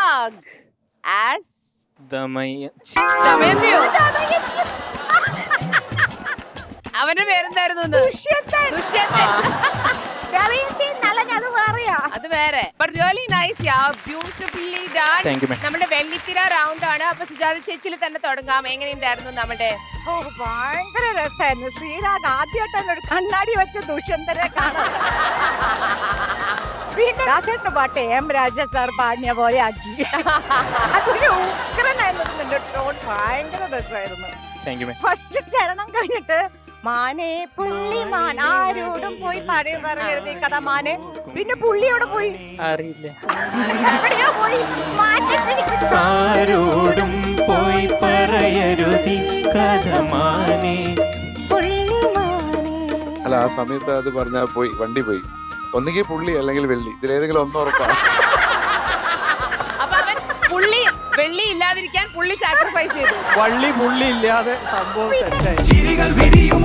Anurag as Damayanti. ദമയന്തിയോ? അവന്റെ പേരെന്തായിരുന്നു? ദുഷ്യന്തൻ. ദുഷ്യന്തൻ. ദമയന്തി നല്ലത് അത് പറയാ. അത് വേറെ. But really nice, yeah. Beautifully done. Thank you, ma'am. നമ്മുടെ വെള്ളിത്തിര റൗണ്ട് ആണ്. അപ്പൊ സുജാത ചേച്ചിയിൽ തന്നെ തുടങ്ങാം. എങ്ങനെയുണ്ടായിരുന്നു നമ്മുടെ? ഓ ഭയങ്കര രസമായിരുന്നു. ശ്രീരാഗ് ആദ്യമായിട്ടാണ് ഒരു കണ്ണാടി വെച്ച ദുഷ്യന്തരെ കാണാൻ. പിന്നെ ദാസേട്ടന്റെ പാട്ട് എം രാജ സാർ പാടിയ പോലെ ആക്കി. അതൊരു ഉഗ്രനായിരുന്നു. ടോൺ ഭയങ്കര രസമായിരുന്നു. Thank you, ma'am. ഫസ്റ്റ് ചരണം കഴിഞ്ഞിട്ട് മാനേ പുള്ളി മാൻ ആരോടും പോയി പാടി പറയരുത് ഈ കഥ മാനെ. പിന്നെ പുള്ളി അവിടെ പോയി അറിയില്ല. എവിടെയാ പോയി മാറ്റിട്ടിരിക്കുന്നു. ആരോടും പോയി പറയരുതി കഥമാനേ. അല്ല ആ സമയത്ത് അത് പറഞ്ഞാൽ പോയി വണ്ടി പോയി. ഒന്നുകിൽ പുള്ളി അല്ലെങ്കിൽ വെള്ളി, ഇതിലേതെങ്കിലും ഒന്ന് ഉറപ്പാണ്. അപ്പൊ അവൻ പുള്ളി വെള്ളി ഇല്ലാതിരിക്കാൻ പുള്ളി സാക്രിഫൈസ് ചെയ്തു. വള്ളി പുള്ളി ഇല്ലാതെ സംഭവം സെറ്റായി. ചിരികൾ വിരിയും